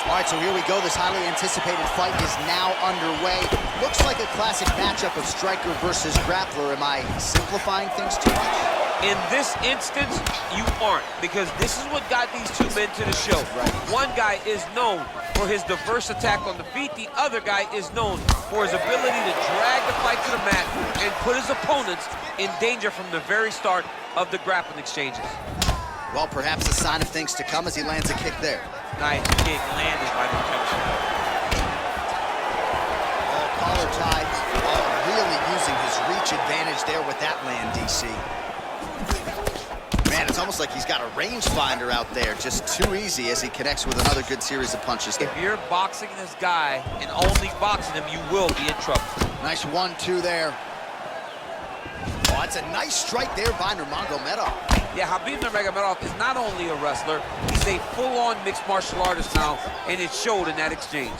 All right, so here we go. This highly anticipated fight is now underway. Looks like a classic matchup of striker versus grappler. Am I simplifying things too much? In this instance, you aren't, because this is what got these two men to the show. Right. One guy is known for his diverse attack on the feet. The other guy is known for his ability to drag the fight to the mat and put his opponents in danger from the very start of the grappling exchanges. Well, perhaps a sign of things to come as he lands a kick there. Nice kick landed by the coach. Oh, collar tie. Oh, really using his reach advantage there with that land, DC. Man, it's almost like he's got a rangefinder out there. Just too easy as he connects with another good series of punches there. If you're boxing this guy and only boxing him, you will be in trouble. Nice 1-2 there. Oh, that's a nice strike there by Nurmagomedov. Yeah, Khabib Nurmagomedov is not only a wrestler, he's a full-on mixed martial artist now, and it showed in that exchange.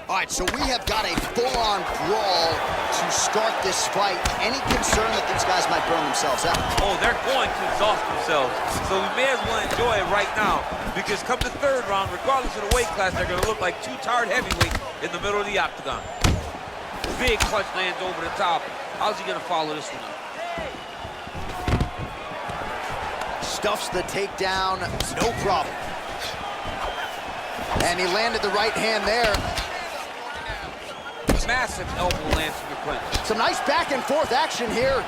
All right, so we have got a full-on brawl to start this fight. Any concern that these guys might burn themselves out? Oh, they're going to exhaust themselves, so we may as well enjoy it right now, because come the third round, regardless of the weight class, they're going to look like two tired heavyweights in the middle of the octagon. Big punch lands over the top. How's he going to follow this one up? Stuffs the takedown, no problem. And he landed the right hand there. Massive elbow lands from the clinch. Some nice back and forth action here.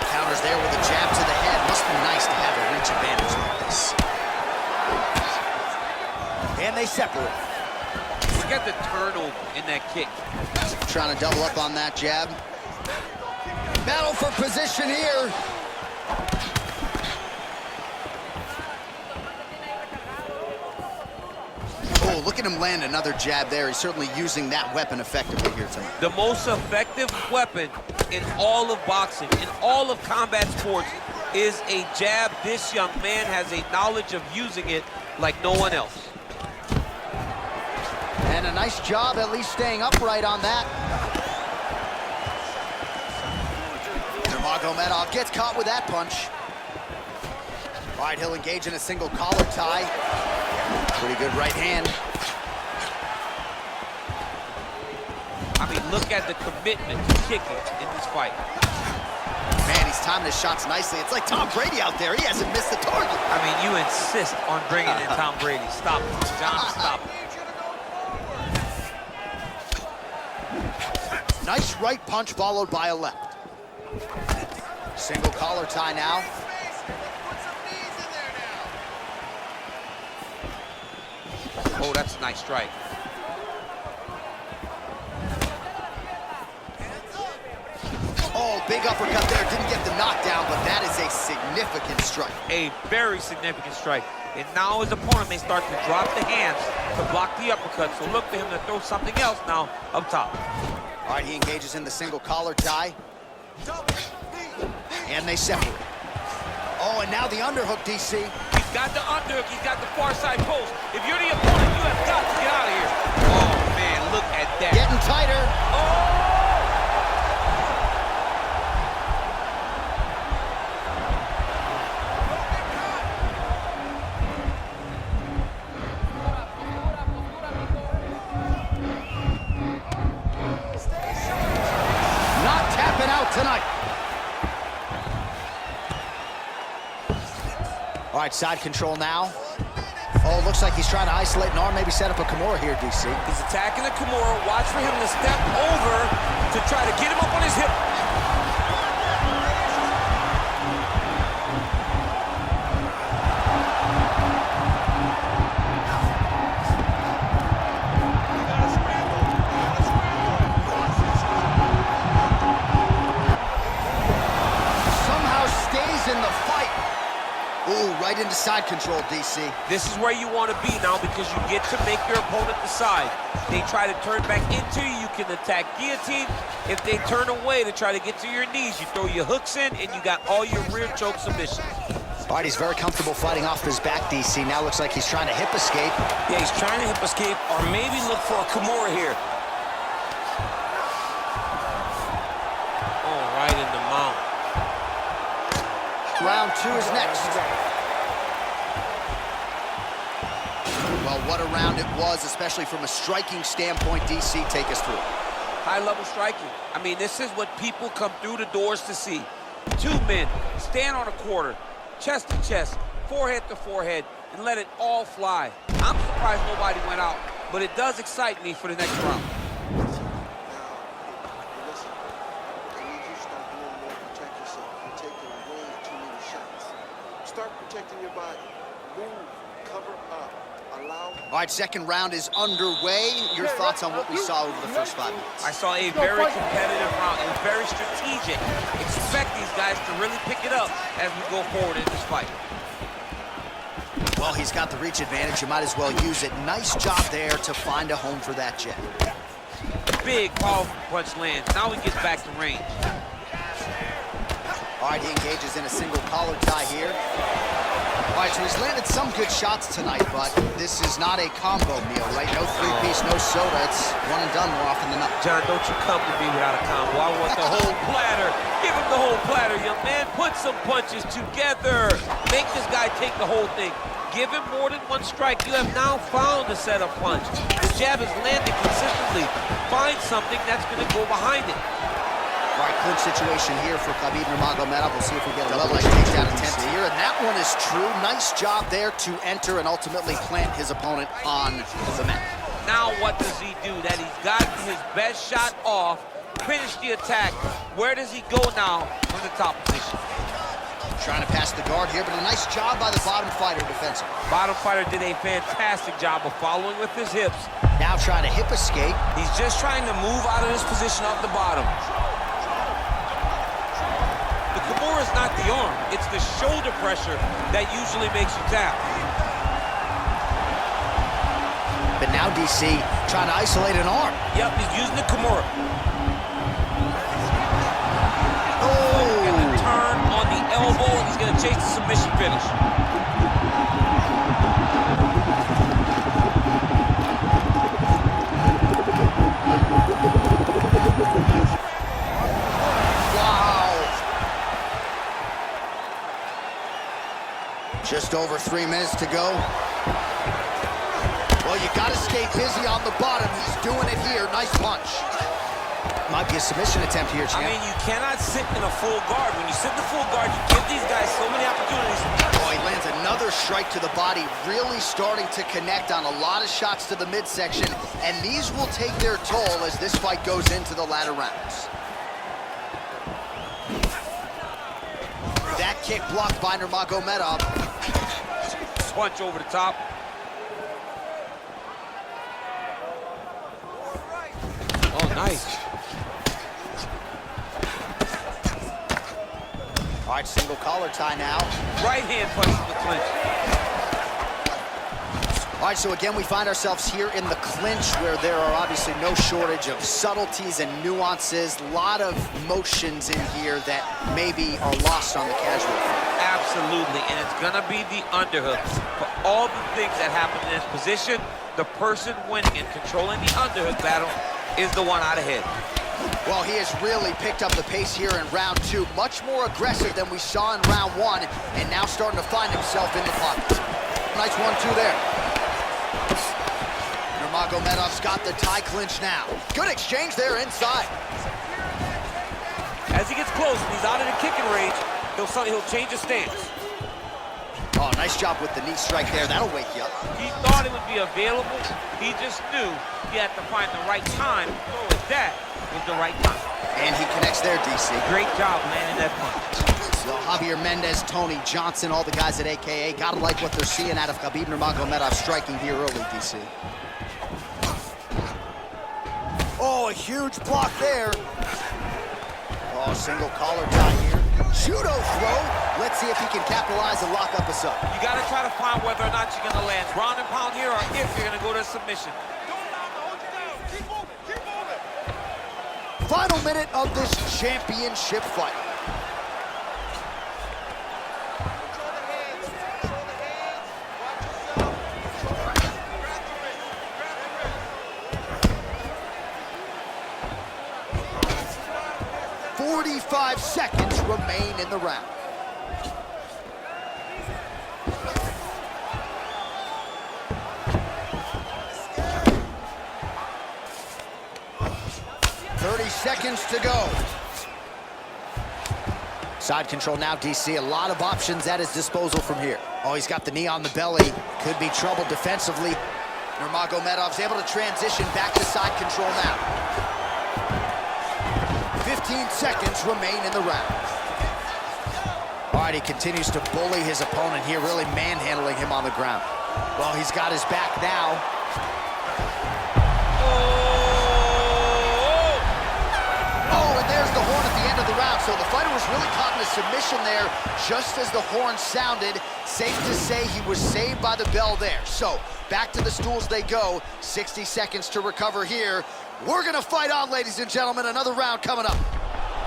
Counters there with a jab to the head. Must be nice to have a reach advantage like this. And they separate. Look at the turnover in that kick. Trying to double up on that jab. Battle for position here. Oh, look at him land another jab there. He's certainly using that weapon effectively here tonight. The most effective weapon in all of boxing, in all of combat sports, is a jab. This young man has a knowledge of using it like no one else. And a nice job at least staying upright on that. Nurmagomedov gets caught with that punch. All right, he'll engage in a single collar tie. Pretty good right hand. I mean, look at the commitment to kicking in this fight. Man, he's timing his shots nicely. It's like Tom Brady out there. He hasn't missed the target. I mean, you insist on bringing in Tom Brady. Stop it, John, stop it. Nice right punch followed by a left. Single collar tie now. Oh, that's a nice strike. Oh, big uppercut there. Didn't get the knockdown, but that is a significant strike. A very significant strike. And now his opponent may start to drop the hands to block the uppercut. So look for him to throw something else now up top. All right, he engages in the single collar tie. And they separate. Oh, and now the underhook, DC. He's got the underhook, he's got the far side post. If you're the opponent, you have got to get out of here. Oh, man, look at that. Getting tighter. Oh! Not tapping out tonight. All right, side control now. Oh, looks like he's trying to isolate an arm, maybe set up a Kimura here, DC. He's attacking the Kimura. Watch for him to step over to try to get him up on his hip. Somehow stays in the fight. Ooh, right into side control, DC. This is where you want to be now because you get to make your opponent decide. They try to turn back into you, you can attack guillotine. If they turn away to try to get to your knees, you throw your hooks in and you got all your rear choke submissions. All right, he's very comfortable fighting off his back, DC. Now looks like he's trying to hip escape. Yeah, he's trying to hip escape or maybe look for a Kimura here. Oh, right in the mount. Round 2 is next. Well, what a round it was, especially from a striking standpoint. DC, take us through. High-level striking. I mean, this is what people come through the doors to see. Two men stand on a quarter, chest to chest, forehead to forehead, and let it all fly. I'm surprised nobody went out, but it does excite me for the next round. Start protecting your body. Move, cover up, allow. All right, second round is underway. Your thoughts on what we saw over the first 5 minutes? I saw a very competitive round. It was very strategic. Expect these guys to really pick it up as we go forward in this fight. Well, he's got the reach advantage. You might as well use it. Nice job there to find a home for that jab. Big, powerful punch lands. Now he gets back to range. All right, he engages in a single collar tie here. All right, so he's landed some good shots tonight, but this is not a combo meal, right? No three-piece, no soda. It's one and done more often than not. John, don't you come to me without a combo. I want the whole platter. Give him the whole platter, young man. Put some punches together. Make this guy take the whole thing. Give him more than one strike. You have now found a setup punch. The jab is landing consistently. Find something that's going to go behind it. All right, clinch situation here for Khabib Nurmagomedov. We'll see if we get a level takedown attempt here. And that one is true. Nice job there to enter and ultimately plant his opponent on the mat. Now what does he do? That he's gotten his best shot off, finish the attack. Where does he go now from the top position? Trying to pass the guard here, but a nice job by the bottom fighter defensively. Bottom fighter did a fantastic job of following with his hips. Now trying to hip escape. He's just trying to move out of this position off the bottom. The Kimura is not the arm. It's the shoulder pressure that usually makes you tap. But now DC trying to isolate an arm. Yep, he's using the Kimura. Oh! Gonna turn on the elbow, and he's gonna chase the submission finish. Just over 3 minutes to go. Well, you got to stay busy on the bottom. He's doing it here. Nice punch. Might be a submission attempt here, champ. I mean, you cannot sit in a full guard. When you sit in the full guard, you give these guys so many opportunities. Oh, he lands another strike to the body, really starting to connect on a lot of shots to the midsection, and these will take their toll as this fight goes into the latter rounds. That kick blocked by Nurmagomedov. Punch over the top. Oh, nice. All right, single collar tie now. Right hand punch to the clinch. All right, so again, we find ourselves here in the clinch where there are obviously no shortage of subtleties and nuances. A lot of motions in here that maybe are lost on the casual fan. Absolutely, and it's gonna be the underhook. For all the things that happen in this position, the person winning and controlling the underhook battle is the one out ahead. Well, he has really picked up the pace here in round 2. Much more aggressive than we saw in round 1, and now starting to find himself in the pocket. Nice 1-2 there. Nurmagomedov's got the tie clinch now. Good exchange there inside. As he gets close and he's out of the kicking range, he'll change his stance. Oh, nice job with the knee strike there. That'll wake you up. He thought it would be available. He just knew he had to find the right time. So that was the right time. And he connects there, DC. Great job landing that punch. So Javier Mendez, Tony Johnson, all the guys at AKA, gotta like what they're seeing out of Khabib Nurmagomedov striking here early, DC. Oh, a huge block there. Oh, single collar tie here. Judo throw. Let's see if he can capitalize and lock up us up. You got to try to find whether or not you're going to land ground and pound here or if you're going to go to submission. Final minute of this championship fight. .45 seconds remain in the round. seconds to go. Side control now, DC. A lot of options at his disposal from here. Oh, he's got the knee on the belly. Could be trouble defensively. Nurmagomedov's able to transition back to side control now. 15 seconds remain in the round. All right, he continues to bully his opponent here, really manhandling him on the ground. Well, he's got his back now. Oh, and there's the horn at the end of the round. So the fighter was really caught in a submission there just as the horn sounded. Safe to say he was saved by the bell there. So back to the stools they go. 60 seconds to recover here. We're gonna fight on, ladies and gentlemen. Another round coming up.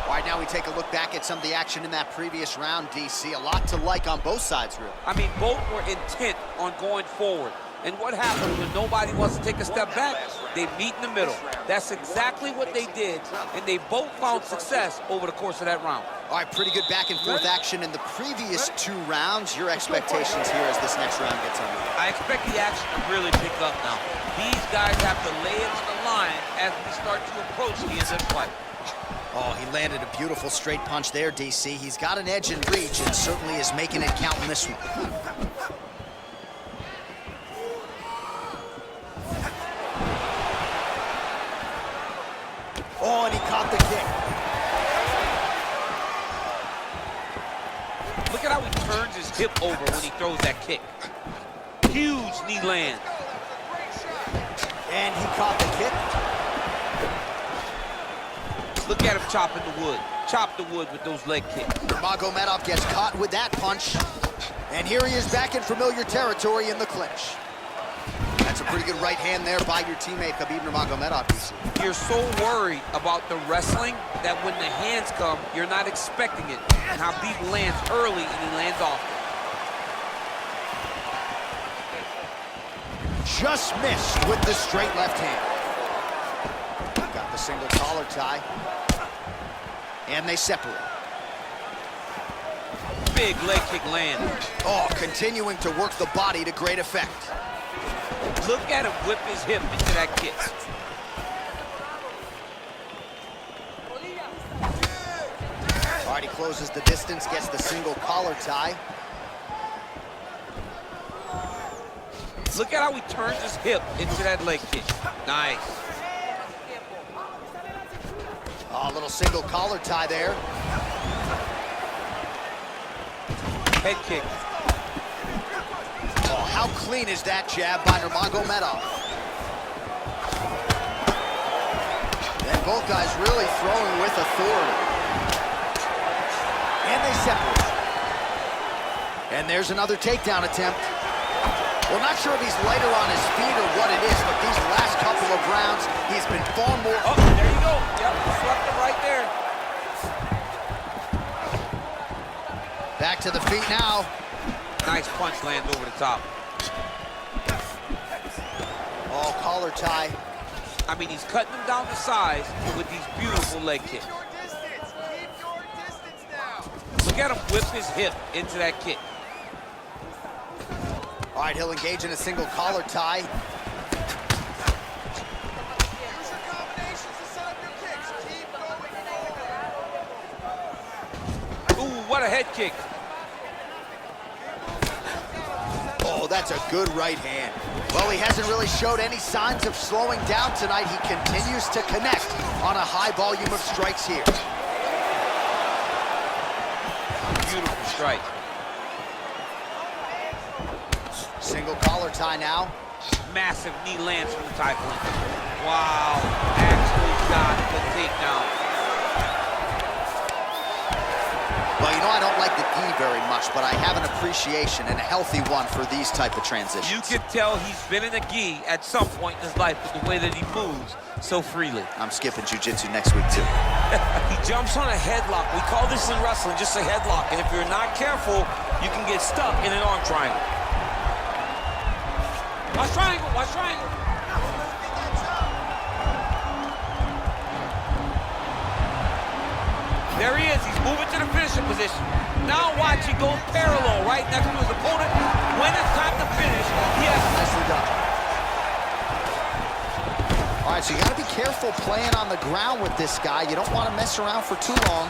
All right, now we take a look back at some of the action in that previous round, DC. A lot to like on both sides, really. I mean, both were intent on going forward. And what happens when nobody wants to take a step back? They meet in the middle. That's exactly what they did, and they both found success over the course of that round. All right, pretty good back and forth action in the previous 2 rounds. Your expectations here as this next round gets underway? I expect the action to really pick up now. These guys have to lay it on the line as we start to approach the end of the fight. Oh, he landed a beautiful straight punch there, DC. He's got an edge in reach and certainly is making it count in this one. Oh, and he caught the kick. Look at how he turns his hip over when he throws that kick. Huge knee lands. And he caught the kick. Look at him chopping the wood. Chop the wood with those leg kicks. Nurmagomedov gets caught with that punch. And here he is back in familiar territory in the clinch. That's a pretty good right hand there by your teammate, Khabib Nurmagomedov. You're so worried about the wrestling that when the hands come, you're not expecting it. And Khabib lands early and he lands often. Just missed with the straight left hand. Got the single collar tie. And they separate. Big leg kick land. Oh, continuing to work the body to great effect. Look at him whip his hip into that kick. All right, he closes the distance, gets the single collar tie. Look at how he turns his hip into that leg kick. Nice. Oh, a little single collar tie there. Head kick. Oh, how clean is that jab by Nurmagomedov? And both guys really throwing with authority. And they separate. And there's another takedown attempt. Well, not sure if he's lighter on his feet or what it is, but these last couple of rounds, he's been far more... Oh, there you go. Yep, swept him right there. Back to the feet now. Nice punch lands over the top. Oh, collar tie. I mean, he's cutting him down to size with these beautiful leg kicks. Keep your distance now. Look at him whip his hip into that kick. All right, he'll engage in a single collar tie. Use your combinations to set up your kicks. Keep going Ooh, what a head kick. Oh, that's a good right hand. Well, he hasn't really showed any signs of slowing down tonight. He continues to connect on a high volume of strikes here. Beautiful strike. Single collar tie now. Massive knee lands from the tie clinch. Wow, actually got the takedown. Well, you know, I don't like the gi very much, but I have an appreciation and a healthy one for these type of transitions. You can tell he's been in a gi at some point in his life with the way that he moves so freely. I'm skipping jiu-jitsu next week, too. He jumps on a headlock. We call this in wrestling just a headlock. And if you're not careful, you can get stuck in an arm triangle. Watch triangle, watch triangle. There he is, he's moving to the finishing position. Now watch, he goes parallel right next to his opponent. When it's time to finish, he has... Nicely done. All All right, so you got to be careful playing on the ground with this guy. You don't want to mess around for too long.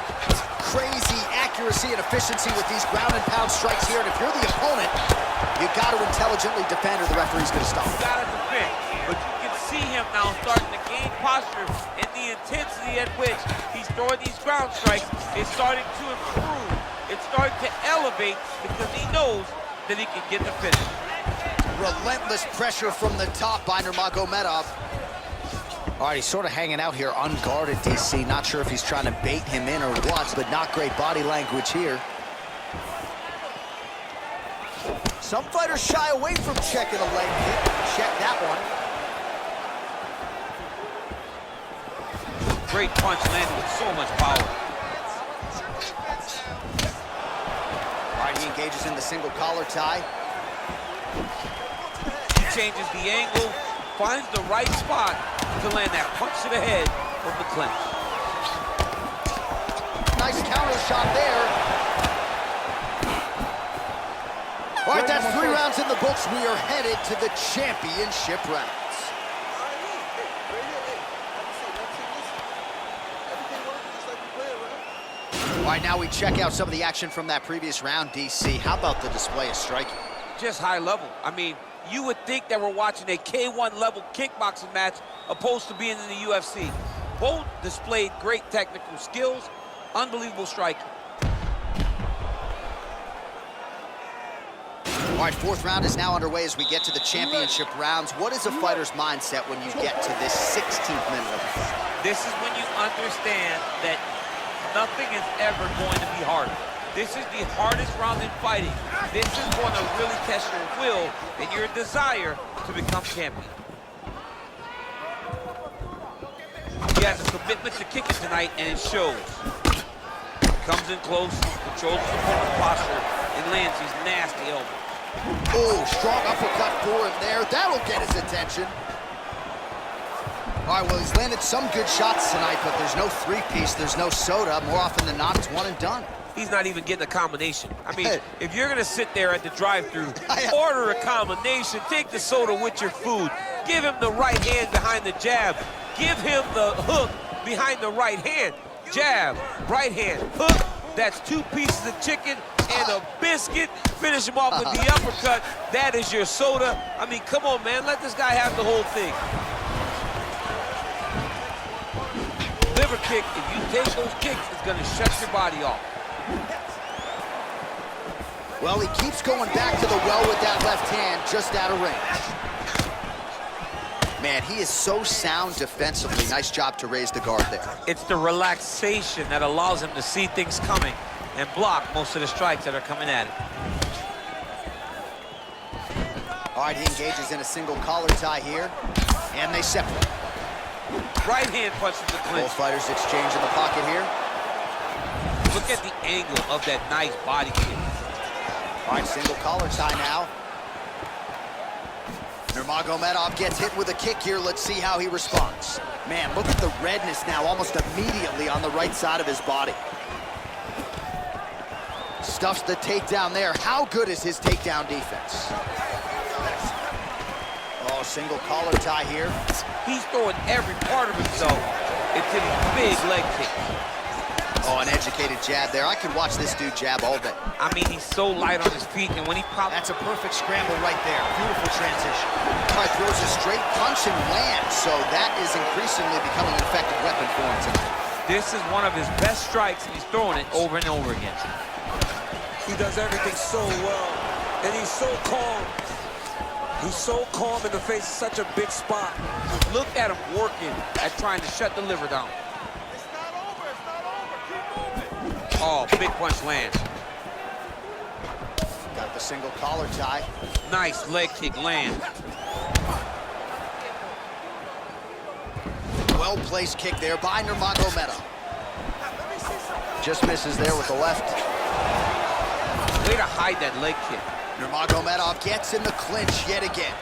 Crazy accuracy and efficiency with these ground and pound strikes here. And if you're the opponent, you got to intelligently defend or the referee's going to stop. You got to defend, but you can see him now starting to gain posture, and the intensity at which he's throwing these ground strikes is starting to improve. It's starting to elevate because he knows that he can get the finish. Relentless pressure from the top by Nurmagomedov. All right, he's sort of hanging out here unguarded, DC. Not sure if he's trying to bait him in or what, but not great body language here. Some fighters shy away from checking a leg kick. Check that one. Great punch landed with so much power. All right, he engages in the single collar tie. He changes the angle, finds the right spot to land that punch to the head of the clinch. Nice counter shot there. All right, that's 3 rounds in the books. We are headed to the championship rounds. All right, now we check out some of the action from that previous round, DC. How about the display of striking? Just high level. I mean, you would think that we're watching a K1 level kickboxing match opposed to being in the UFC. Both displayed great technical skills, unbelievable striking. All right, 4th round is now underway as we get to the championship rounds. What is a fighter's mindset when you get to this 16th minute of the fight? This is when you understand that nothing is ever going to be harder. This is the hardest round in fighting. This is going to really test your will and your desire to become champion. He has a commitment to kicking tonight, and it shows. Comes in close, controls his opponent's posture, and lands these nasty elbows. Oh, strong uppercut for him there. That'll get his attention. All right, well, he's landed some good shots tonight, but there's no 3-piece, there's no soda. More often than not, it's one and done. He's not even getting a combination. I mean, if you're gonna sit there at the drive-thru, order a combination, take the soda with your food, give him the right hand behind the jab, give him the hook behind the right hand. Jab, right hand, hook, that's 2 pieces of chicken and a biscuit. Finish him off with the uppercut. That is your soda. I mean, come on, man, let this guy have the whole thing. Liver kick, if you take those kicks, it's gonna shut your body off. Well, he keeps going back to the well with that left hand, just out of range. Man, he is so sound defensively. Nice job to raise the guard there. It's the relaxation that allows him to see things coming and block most of the strikes that are coming at him. All right, he engages in a single collar tie here, and they separate. Right hand punch from the clinch. Both fighters exchange in the pocket here. Look at the angle of that nice body kick. All right, single collar tie now. Nurmagomedov gets hit with a kick here. Let's see how he responds. Man, look at the redness now almost immediately on the right side of his body. Stuffs the takedown there. How good is his takedown defense? Oh, single collar tie here. He's throwing every part of himself into these big leg kicks. Oh, an educated jab there. I could watch this dude jab all day. I mean, he's so light on his feet, and when he pops... That's a perfect scramble right there. Beautiful transition. All right, throws a straight punch and lands, so that is increasingly becoming an effective weapon for him tonight. This is one of his best strikes, and he's throwing it over and over again. He does everything so well, and he's so calm. He's so calm in the face of such a big spot. Look at him working at trying to shut the liver down. It's not over. It's not over. Keep moving. Oh, big punch lands. Got the single collar tie. Nice leg kick land. Well-placed kick there by Nurmagomedov. Just misses there with the left. Way to hide that leg kick. Nurmagomedov gets in the clinch yet again.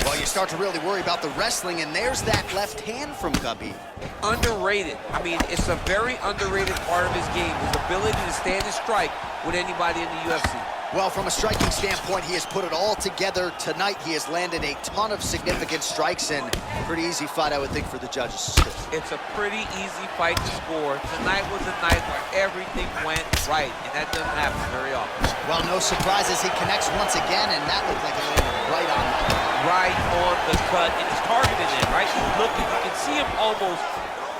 Well, you start to really worry about the wrestling, and there's that left hand from Khabib. Underrated. I mean, it's a very underrated part of his game, his ability to stand and strike with anybody in the UFC. Well, from a striking standpoint, he has put it all together tonight. He has landed a ton of significant strikes, and pretty easy fight, I would think, for the judges to score. It's a pretty easy fight to score. Tonight was a night where everything went right, and that doesn't happen very often. Well, no surprises. He connects once again, and that looked like it landed right on that. Right on the cut, and he's targeting it, right? He's looking. You can see him almost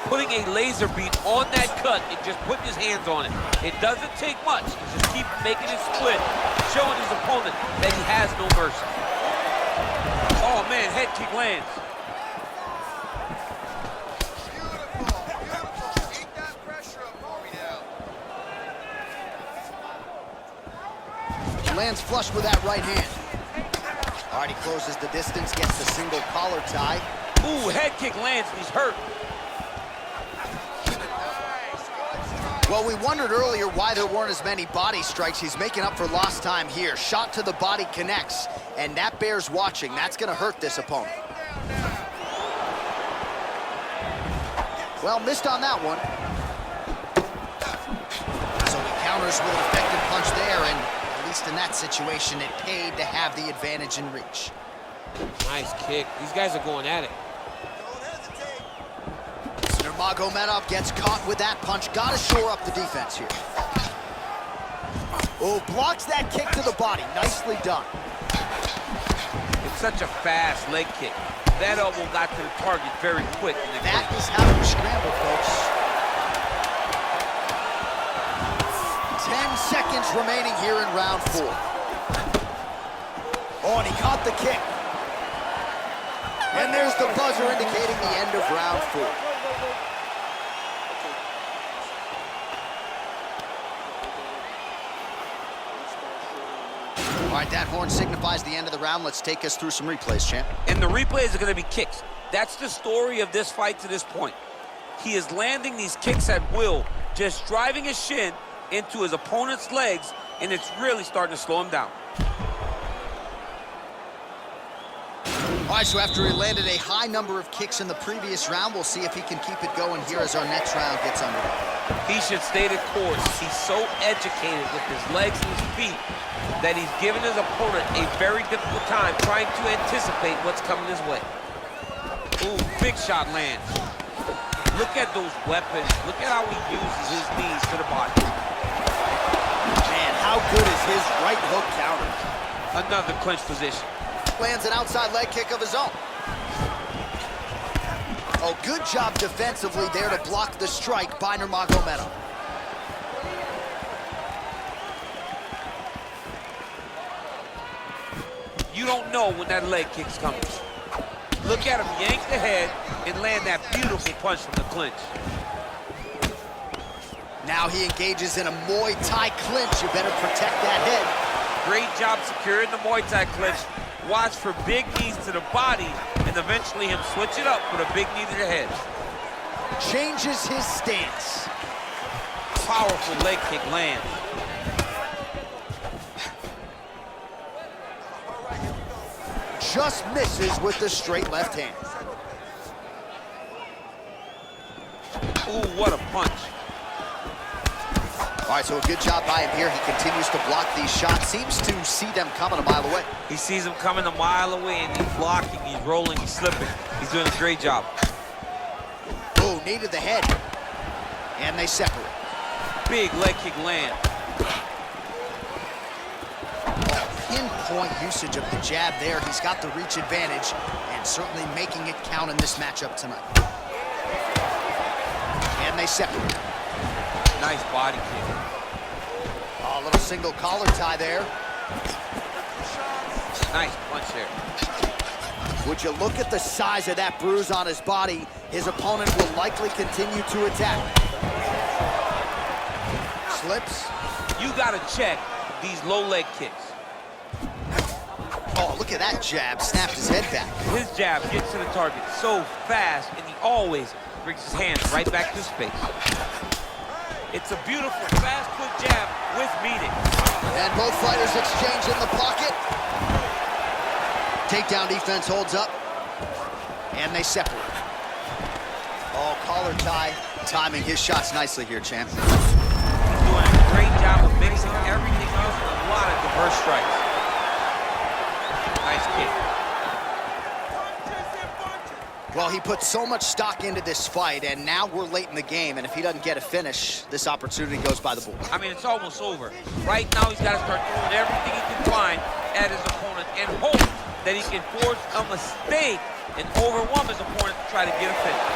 putting a laser beam on that cut and just putting his hands on it. It doesn't take much. He just keeps making it split, showing his opponent that he has no mercy. Oh, man, head kick lands. Beautiful. Keep that pressure up for me now. He lands flush with that right hand. All right, he closes the distance, gets the single collar tie. Ooh, head kick lands, and he's hurt. Well, we wondered earlier why there weren't as many body strikes. He's making up for lost time here. Shot to the body connects, and that bears watching. That's going to hurt this opponent. Well, missed on that one. So he counters with an effective punch there, and at least in that situation, it paid to have the advantage in reach. Nice kick. These guys are going at it. Nurmagomedov gets caught with that punch. Got to shore up the defense here. Oh, blocks that kick to the body. Nicely done. It's such a fast leg kick. That elbow got to the target very quick. That is how you scramble, folks. 10 seconds remaining here in round 4. Oh, and he caught the kick. And there's the buzzer indicating the end of round 4. All right, that horn signifies the end of the round. Let's take us through some replays, champ. And the replays are going to be kicks. That's the story of this fight to this point. He is landing these kicks at will, just driving his shin into his opponent's legs, and it's really starting to slow him down. All right, so after he landed a high number of kicks in the previous round, we'll see if he can keep it going here as our next round gets underway. He should stay the course. He's so educated with his legs and his feet that he's given his opponent a very difficult time trying to anticipate what's coming his way. Ooh, big shot lands. Look at those weapons. Look at how he uses his knees to the body. Man, how good is his right hook counter? Another clinch position. Lands an outside leg kick of his own. Oh, good job defensively there to block the strike by Nurmagomedov. You don't know when that leg kick's coming. Look at him yank the head and land that beautiful punch from the clinch. Now he engages in a Muay Thai clinch. You better protect that head. Great job securing the Muay Thai clinch. Watch for big knees to the body and eventually him switch it up with a big knee to the head. Changes his stance. Powerful leg kick lands. Just misses with the straight left hand. Ooh, what a punch. All right, so a good job by him here. He continues to block these shots. Seems to see them coming a mile away. He sees him coming a mile away and he's blocking, he's rolling, he's slipping. He's doing a great job. Oh, knee to the head. And they separate. Big leg kick land. Pinpoint usage of the jab there. He's got the reach advantage and certainly making it count in this matchup tonight. And they separate. Nice body kick. Oh, a little single collar tie there. Nice punch there. Would you look at the size of that bruise on his body? His opponent will likely continue to attack. Slips. You gotta check these low leg kicks. Oh, look at that jab. Snapped his head back. His jab gets to the target so fast, and he always brings his hands right back to space. It's a beautiful, fast, quick jab with meaning. And both fighters exchange in the pocket. Takedown defense holds up. And they separate. Oh, collar tie. Timing his shots nicely here, champ. He's doing a great job of mixing everything, using a lot of diversity put so much stock into this fight, and now we're late in the game, and if he doesn't get a finish, this opportunity goes by the board. I mean, it's almost over. Right now, he's got to start throwing everything he can find at his opponent and hope that he can force a mistake and overwhelm his opponent to try to get a finish.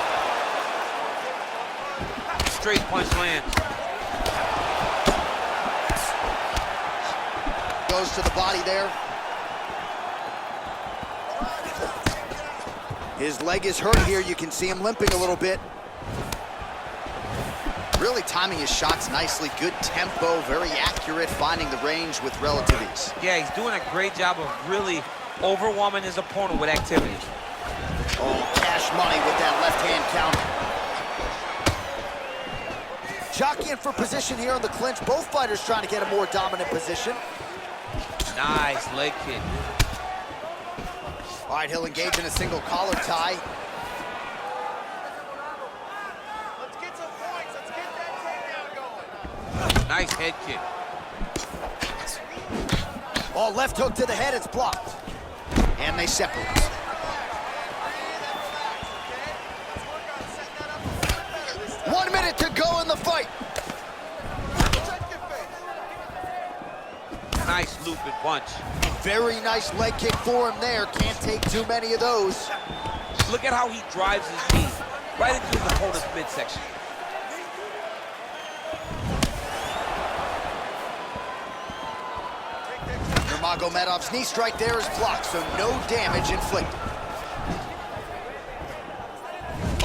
Straight punch lands. Goes to the body there. His leg is hurt here. You can see him limping a little bit. Really timing his shots nicely. Good tempo, very accurate, finding the range with relative ease. Yeah, he's doing a great job of really overwhelming his opponent with activity. Oh, cash money with that left-hand counter. Jockeying for position here in the clinch. Both fighters trying to get a more dominant position. Nice leg kick. All right, he'll engage in a single collar tie. Let's get some points. Let's get that takedown going. Nice head kick. Oh, left hook to the head, it's blocked. And they separate. 1 minute to go in the fight. Nice looping punch. Very nice leg kick for him there. Can't take too many of those. Look at how he drives his knee right into his opponent's midsection. Nurmagomedov's knee strike there is blocked, so no damage inflicted.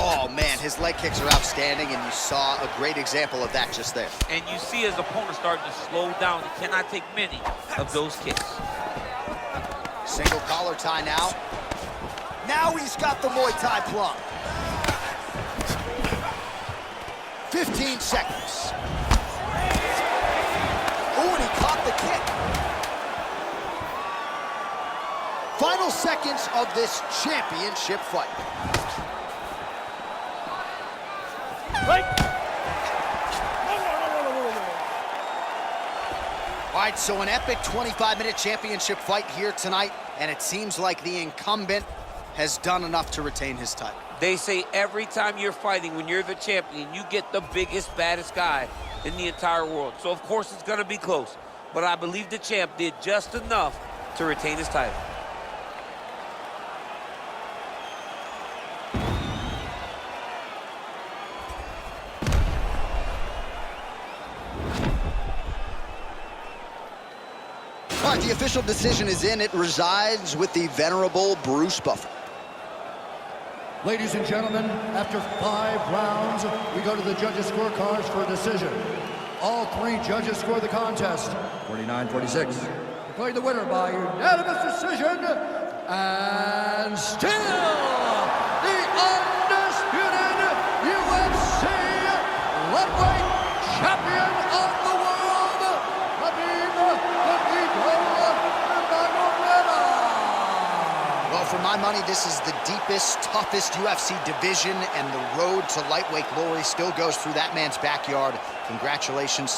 Oh, man, his leg kicks are outstanding, and you saw a great example of that just there. And you see his opponent starting to slow down. He cannot take many of those kicks. Single collar tie now. Now he's got the Muay Thai plum. 15 seconds. Oh, and he caught the kick. Final seconds of this championship fight. All right, so an epic 25-minute championship fight here tonight, and it seems like the incumbent has done enough to retain his title. They say every time you're fighting, when you're the champion, you get the biggest, baddest guy in the entire world. So, of course, it's going to be close. But I believe the champ did just enough to retain his title. All right, the official decision is in. It resides with the venerable Bruce Buffer. Ladies and gentlemen, after 5 rounds, we go to the judges' scorecards for a decision. All 3 judges score the contest, 49-46. Declared the winner by unanimous decision, and still the undisputed UFC lightweight champion of the world, Khabib Nurmagomedov. Well, for my money, this is the deepest, toughest UFC division, and the road to lightweight glory still goes through that man's backyard. Congratulations.